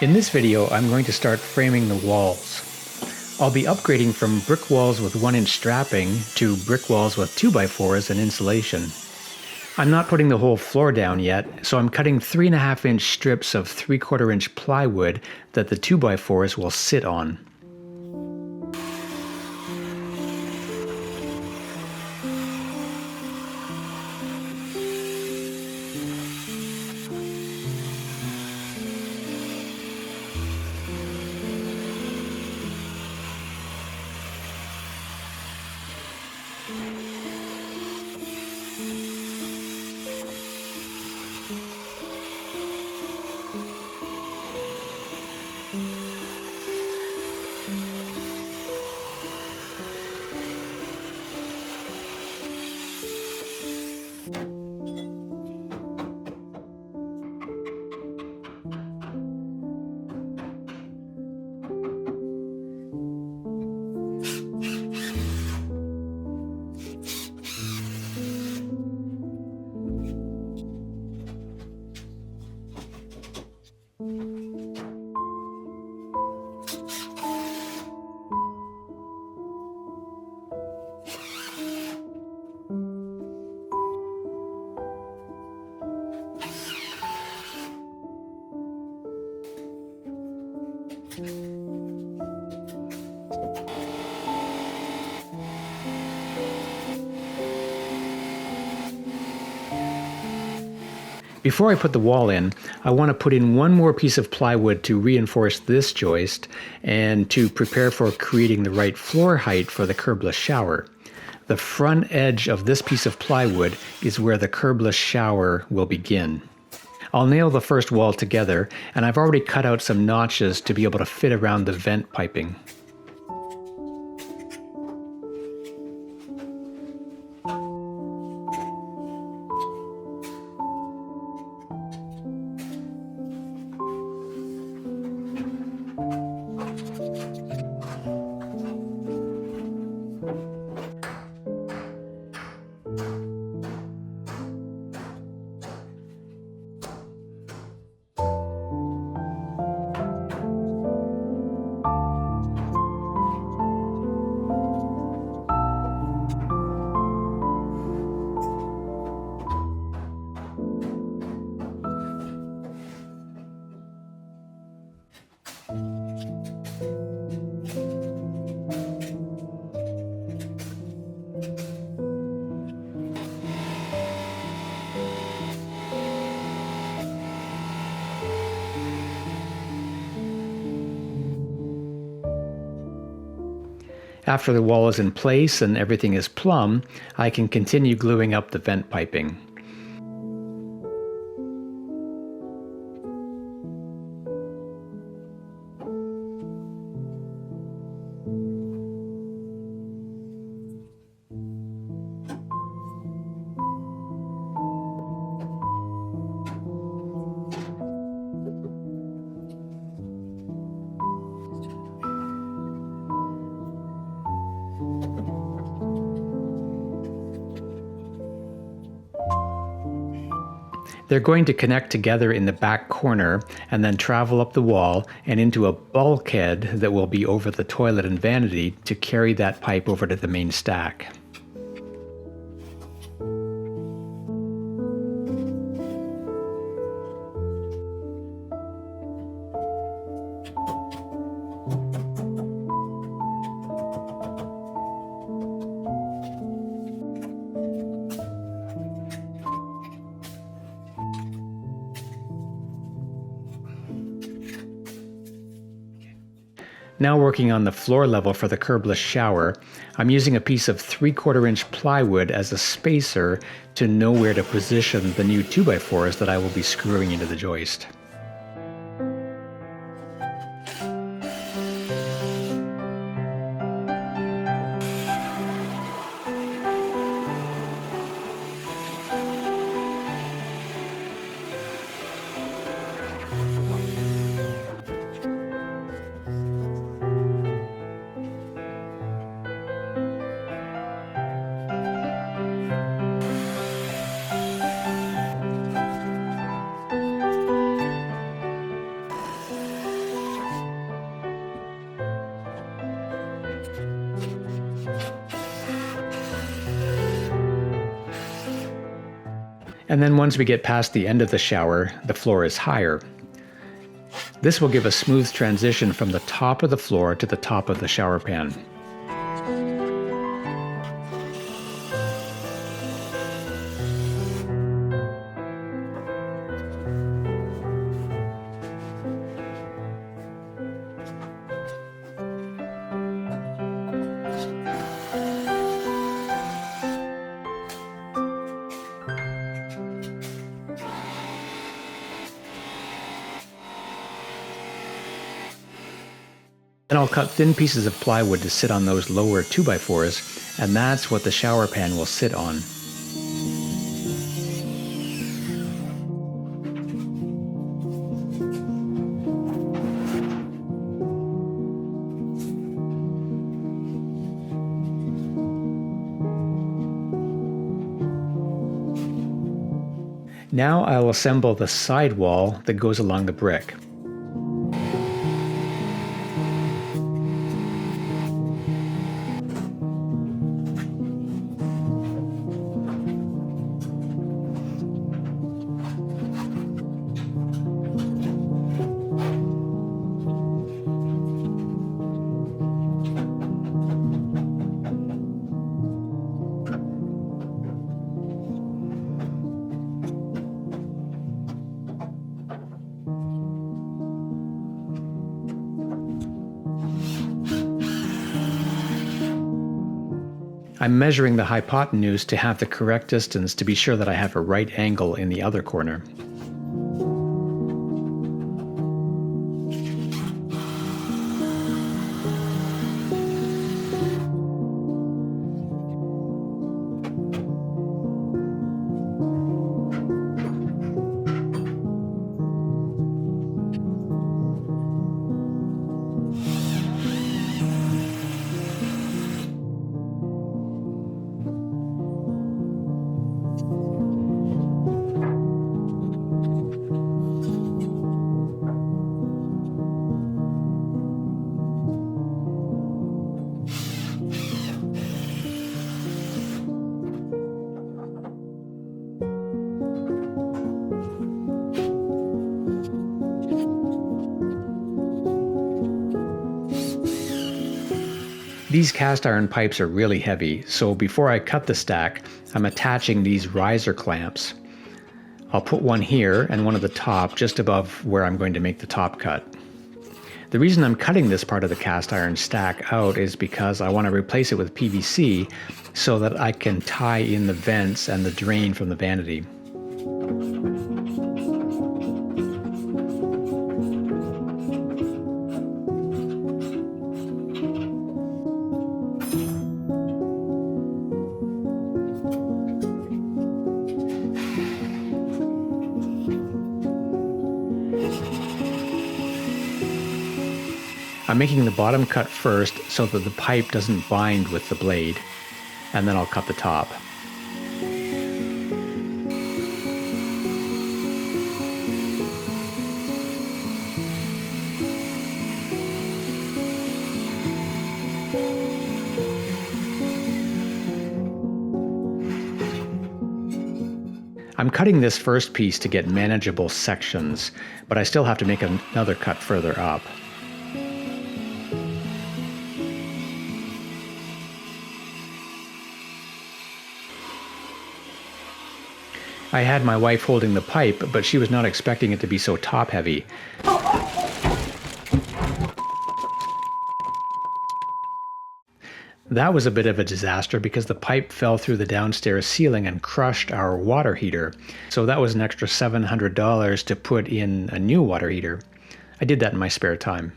In this video, I'm going to start framing the walls. I'll be upgrading from brick walls with 1-inch strapping to brick walls with 2x4s and insulation. I'm not putting the whole floor down yet, so I'm cutting 3.5-inch strips of 3/4-inch plywood that the 2x4s will sit on. Before I put the wall in, I want to put in one more piece of plywood to reinforce this joist and to prepare for creating the right floor height for the curbless shower. The front edge of this piece of plywood is where the curbless shower will begin. I'll nail the first wall together, and I've already cut out some notches to be able to fit around the vent piping. After the wall is in place and everything is plumb, I can continue gluing up the vent piping. They're going to connect together in the back corner and then travel up the wall and into a bulkhead that will be over the toilet and vanity to carry that pipe over to the main stack. Now working on the floor level for the curbless shower, I'm using a piece of 3/4-inch plywood as a spacer to know where to position the new 2x4s that I will be screwing into the joist. And then once we get past the end of the shower, the floor is higher. This will give a smooth transition from the top of the floor to the top of the shower pan. Then I'll cut thin pieces of plywood to sit on those lower 2x4s, and that's what the shower pan will sit on. Now I'll assemble the side wall that goes along the brick. I'm measuring the hypotenuse to have the correct distance to be sure that I have a right angle in the other corner. These cast iron pipes are really heavy, so before I cut the stack, I'm attaching these riser clamps. I'll put one here and one at the top just above where I'm going to make the top cut. The reason I'm cutting this part of the cast iron stack out is because I want to replace it with PVC so that I can tie in the vents and the drain from the vanity. I'm making the bottom cut first so that the pipe doesn't bind with the blade, and then I'll cut the top. I'm cutting this first piece to get manageable sections, but I still have to make another cut further up. I had my wife holding the pipe, but she was not expecting it to be so top heavy. That was a bit of a disaster because the pipe fell through the downstairs ceiling and crushed our water heater. So that was an extra $700 to put in a new water heater. I did that in my spare time.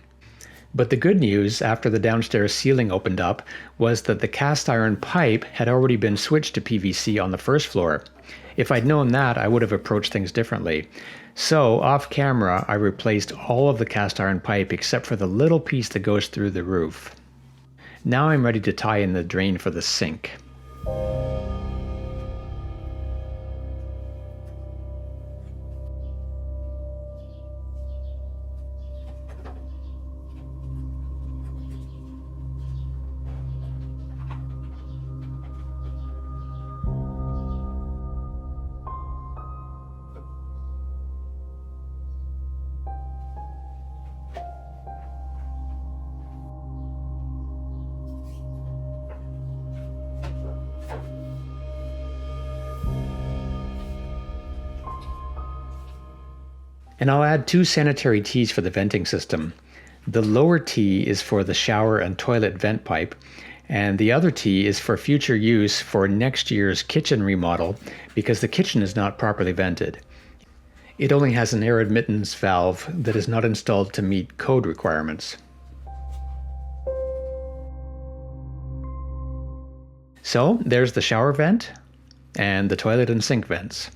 But the good news after the downstairs ceiling opened up was that the cast iron pipe had already been switched to PVC on the first floor. If I'd known that, I would have approached things differently. So, off camera, I replaced all of the cast iron pipe except for the little piece that goes through the roof. Now I'm ready to tie in the drain for the sink. And I'll add 2 sanitary T's for the venting system. The lower T is for the shower and toilet vent pipe, and the other T is for future use for next year's kitchen remodel because the kitchen is not properly vented. It only has an air admittance valve that is not installed to meet code requirements. So there's the shower vent and the toilet and sink vents.